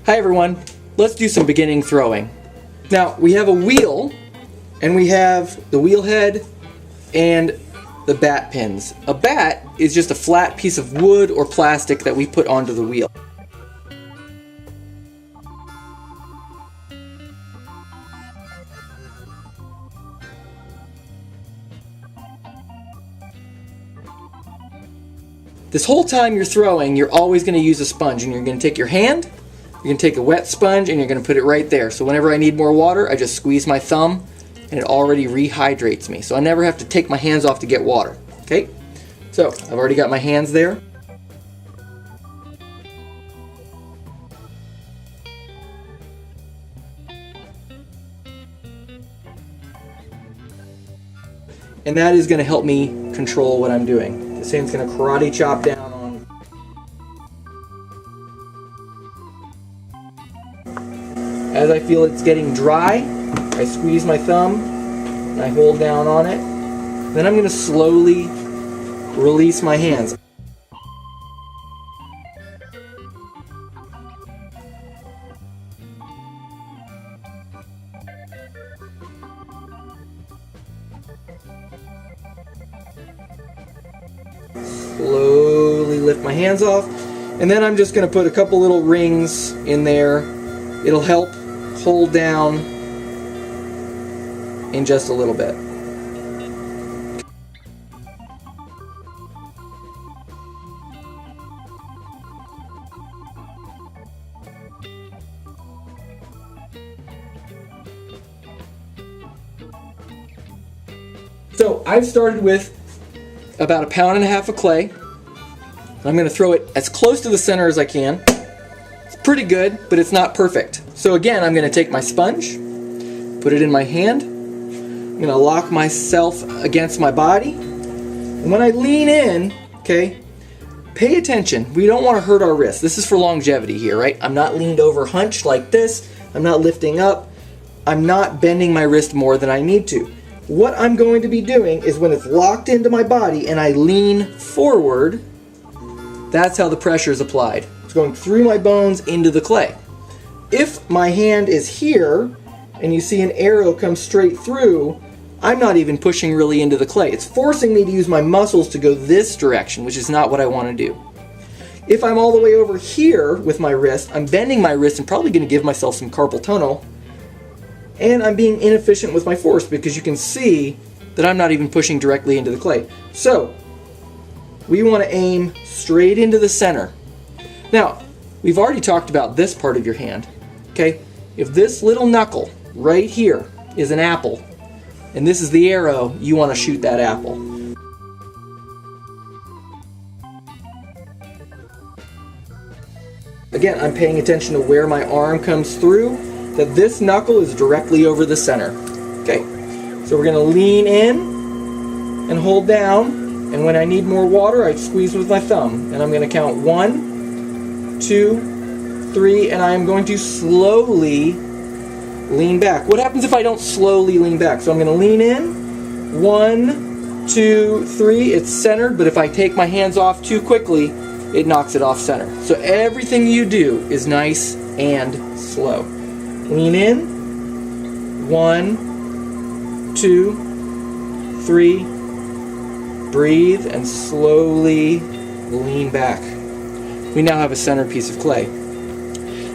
Hi everyone, let's do some beginning throwing. Now we have a wheel and we have the wheel head and the bat pins. A bat is just a flat piece of wood or plastic that we put onto the wheel. This whole time you're throwing, you're always going to use a sponge, and you're going to take your hand, you're going to take a wet sponge, and you're going to put it right there. So whenever I need more water, I just squeeze my thumb, and it already rehydrates me. So I never have to take my hands off to get water. Okay? So I've already got my hands there. And that is going to help me control what I'm doing. This hand's going to karate chop down on. As I feel it's getting dry, I squeeze my thumb and I hold down on it. Then I'm going to slowly release my hands. Slowly lift my hands off, and then I'm just going to put a couple little rings in there. It'll help hold down in just a little bit. So I've started with about 1.5 pounds of clay. I'm going to throw it as close to the center as I can. It's pretty good, but it's not perfect. So again, I'm going to take my sponge, put it in my hand. I'm going to lock myself against my body. And when I lean in, okay, pay attention. We don't want to hurt our wrists. This is for longevity here, right? I'm not leaned over hunched like this. I'm not lifting up. I'm not bending my wrist more than I need to. What I'm going to be doing is when it's locked into my body and I lean forward, that's how the pressure is applied. It's going through my bones into the clay. If my hand is here and you see an arrow come straight through, I'm not even pushing really into the clay. It's forcing me to use my muscles to go this direction, which is not what I want to do. If I'm all the way over here with my wrist, I'm bending my wrist and probably going to give myself some carpal tunnel. And I'm being inefficient with my force because you can see that I'm not even pushing directly into the clay. So, we want to aim straight into the center. Now, we've already talked about this part of your hand. Okay? If this little knuckle right here is an apple, and this is the arrow, you want to shoot that apple. Again, I'm paying attention to where my arm comes through, that this knuckle is directly over the center. Okay, so we're going to lean in and hold down, and when I need more water, I squeeze with my thumb, and I'm going to count 1, 2, 3, and I'm going to slowly lean back. What happens if I don't slowly lean back? So I'm going to lean in, 1, 2, 3, it's centered, but if I take my hands off too quickly, it knocks it off center. So everything you do is nice and slow. Lean in, 1, 2, 3, breathe, and slowly lean back. We now have a center piece of clay.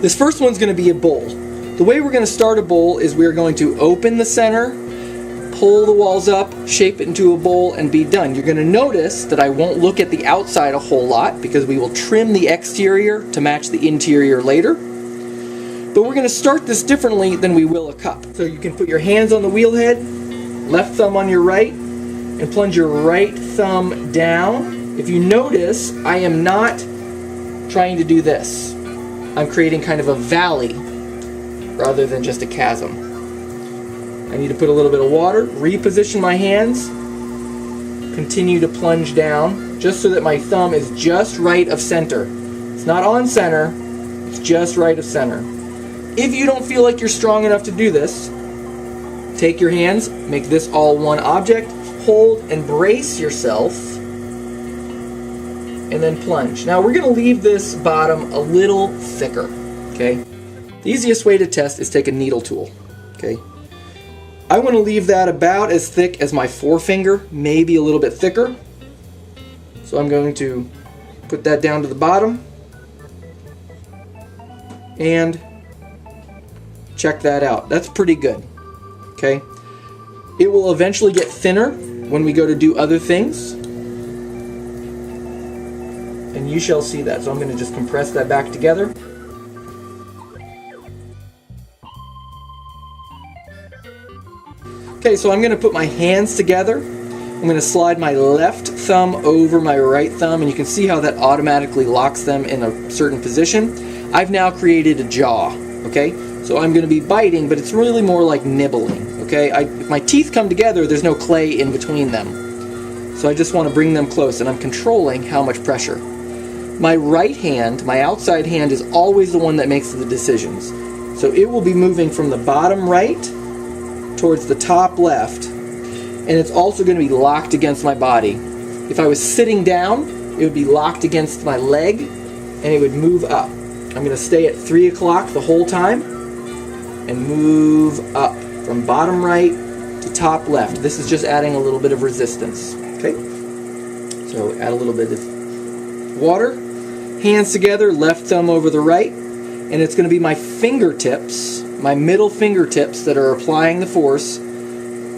This first one's going to be a bowl. The way we're going to start a bowl is we're going to open the center, pull the walls up, shape it into a bowl, and be done. You're going to notice that I won't look at the outside a whole lot because we will trim the exterior to match the interior later. But we're going to start this differently than we will a cup. So you can put your hands on the wheel head, left thumb on your right, and plunge your right thumb down. If you notice, I am not trying to do this. I'm creating kind of a valley rather than just a chasm. I need to put a little bit of water, reposition my hands, continue to plunge down, just so that my thumb is just right of center. It's not on center, it's just right of center. If you don't feel like you're strong enough to do this, take your hands, make this all one object, hold and brace yourself, and then plunge. Now we're going to leave this bottom a little thicker, okay? The easiest way to test is take a needle tool. Okay. I want to leave that about as thick as my forefinger, maybe a little bit thicker. So I'm going to put that down to the bottom and check that out. That's pretty good. Okay. It will eventually get thinner when we go to do other things. And you shall see that. So I'm going to just compress that back together. Okay, so I'm going to put my hands together. I'm going to slide my left thumb over my right thumb, and you can see how that automatically locks them in a certain position. I've now created a jaw, okay? So I'm going to be biting, but it's really more like nibbling, okay? If my teeth come together, there's no clay in between them. So I just want to bring them close, and I'm controlling how much pressure. My right hand, my outside hand, is always the one that makes the decisions. So it will be moving from the bottom right towards the top left, and it's also going to be locked against my body. If I was sitting down, it would be locked against my leg, and it would move up. I'm going to stay at 3 o'clock the whole time, and move up from bottom right to top left. This is just adding a little bit of resistance. Okay? So add a little bit of water. Hands together, left thumb over the right, and it's going to be my fingertips, my middle fingertips, that are applying the force,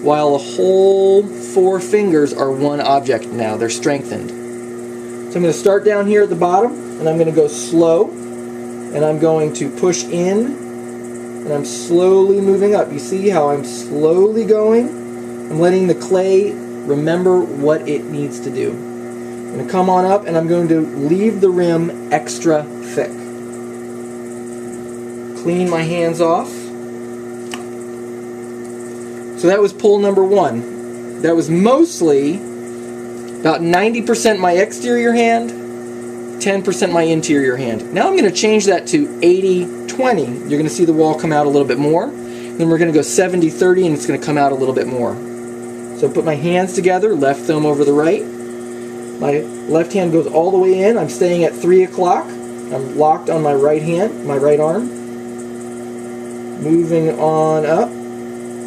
while the whole 4 fingers are one object now. They're strengthened. So I'm going to start down here at the bottom, and I'm going to go slow, and I'm going to push in, and I'm slowly moving up. You see how I'm slowly going? I'm letting the clay remember what it needs to do. I'm going to come on up, and I'm going to leave the rim extra thick. Clean my hands off. So that was pull number 1. That was mostly about 90% my exterior hand, 10% my interior hand. Now I'm going to change that to 80-20. You're going to see the wall come out a little bit more. Then we're going to go 70-30, and it's going to come out a little bit more. So put my hands together, left thumb over the right. My left hand goes all the way in. I'm staying at 3 o'clock. I'm locked on my right hand, my right arm. Moving on up.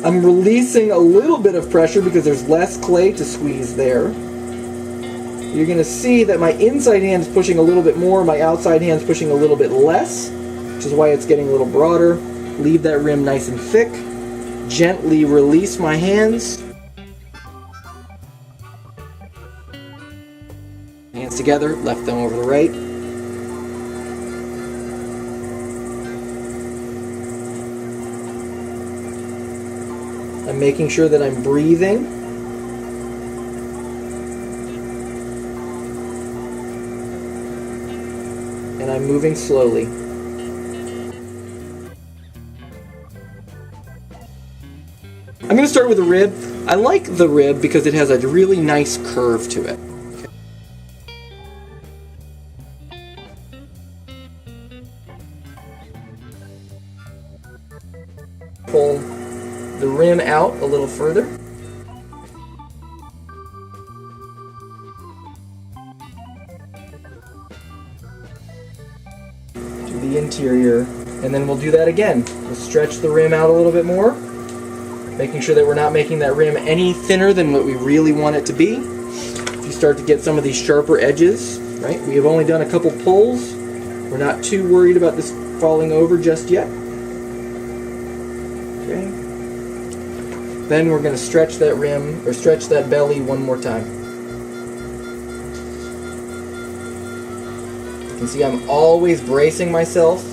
I'm releasing a little bit of pressure because there's less clay to squeeze there. You're going to see that my inside hand is pushing a little bit more, my outside hand is pushing a little bit less, which is why it's getting a little broader. Leave that rim nice and thick. Gently release my hands. Hands together, left thumb over the right. I'm making sure that I'm breathing. And I'm moving slowly. I'm going to start with the rib. I like the rib because it has a really nice curve to it. Pull the rim out a little further. To the interior, and then we'll do that again. We'll stretch the rim out a little bit more, making sure that we're not making that rim any thinner than what we really want it to be. If you start to get some of these sharper edges, right? We have only done a couple pulls. We're not too worried about this falling over just yet. Okay. Then we're going to stretch that rim, or stretch that belly one more time. You can see I'm always bracing myself.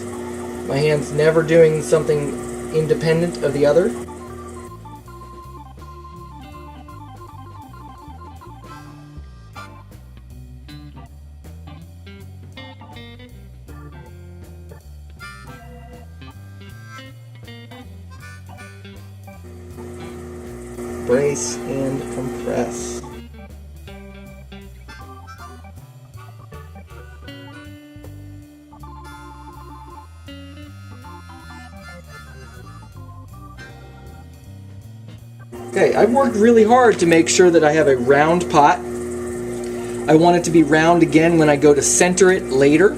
My hand's never doing something independent of the other. Brace and compress. Okay, I've worked really hard to make sure that I have a round pot. I want it to be round again when I go to center it later.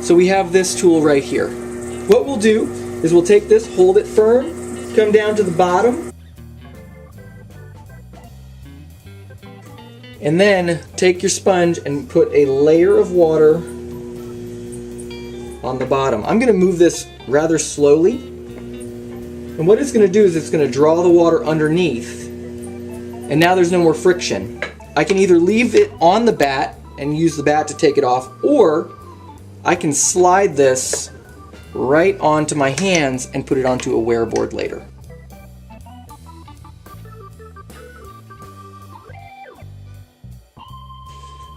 So we have this tool right here. What we'll do is we'll take this, hold it firm, come down to the bottom, and then take your sponge and put a layer of water on the bottom. I'm going to move this rather slowly, and what it's going to do is it's going to draw the water underneath, and now there's no more friction. I can either leave it on the bat and use the bat to take it off, or I can slide this right onto my hands and put it onto a wear board later.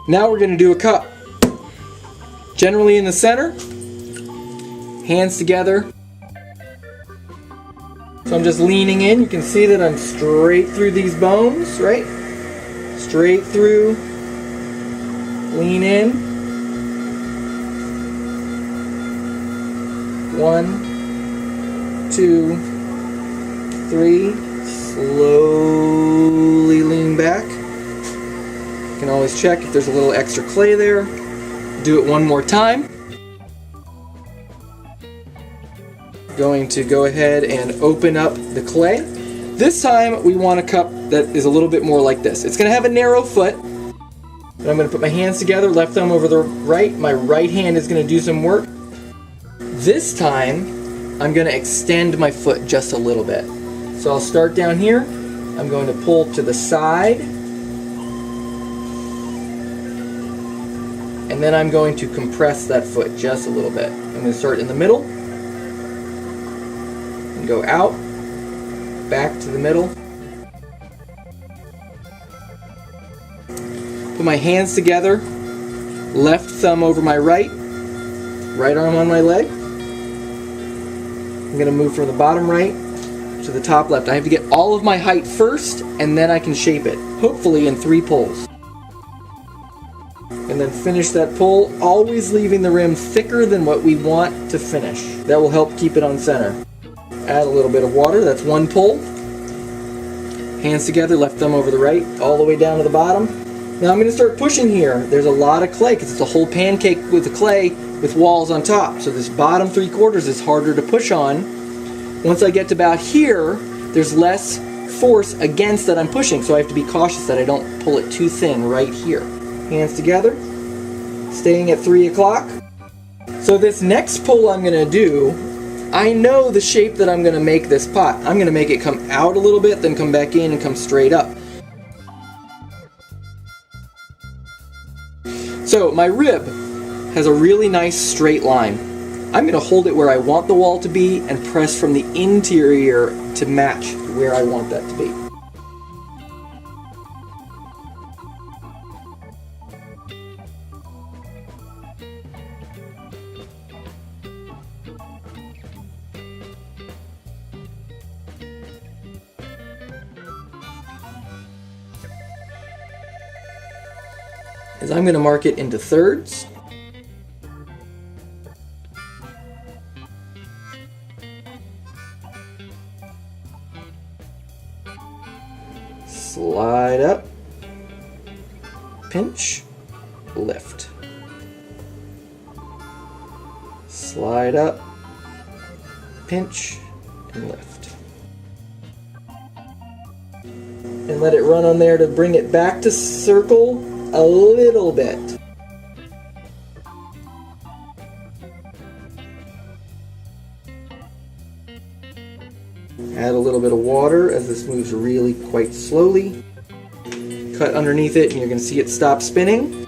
Now we're going to do a cup. Generally in the center, hands together. So I'm just leaning in. You can see that I'm straight through these bones, right? Straight through. Lean in. 1, 2, 3. Slowly lean back. You can always check if there's a little extra clay there. Do it one more time. Going to go ahead and open up the clay. This time we want a cup that is a little bit more like this. It's going to have a narrow foot. And I'm going to put my hands together, left thumb over the right. My right hand is going to do some work. This time I'm going to extend my foot just a little bit. So I'll start down here. I'm going to pull to the side. And then I'm going to compress that foot just a little bit. I'm going to start in the middle and go out, back to the middle. Put my hands together, left thumb over my right arm on my leg. I'm going to move from the bottom right to the top left. I have to get all of my height first, and then I can shape it, hopefully in 3 pulls. And then finish that pull, always leaving the rim thicker than what we want to finish. That will help keep it on center. Add a little bit of water, that's 1 pull. Hands together, left thumb over the right, all the way down to the bottom. Now I'm going to start pushing here. There's a lot of clay because it's a whole pancake with the clay with walls on top. So this bottom 3/4 is harder to push on. Once I get to about here, there's less force against that I'm pushing, so I have to be cautious that I don't pull it too thin right here. Hands together, staying at 3 o'clock. So this next pull I'm going to do, I know the shape that I'm going to make this pot. I'm going to make it come out a little bit, then come back in and come straight up. So my rib has a really nice straight line. I'm going to hold it where I want the wall to be and press from the interior to match where I want that to be. Is I'm going to mark it into thirds. Slide up, pinch, lift. Slide up, pinch, and lift. And let it run on there to bring it back to circle a little bit. Add a little bit of water as this moves really quite slowly. Cut underneath it and you're going to see it stop spinning.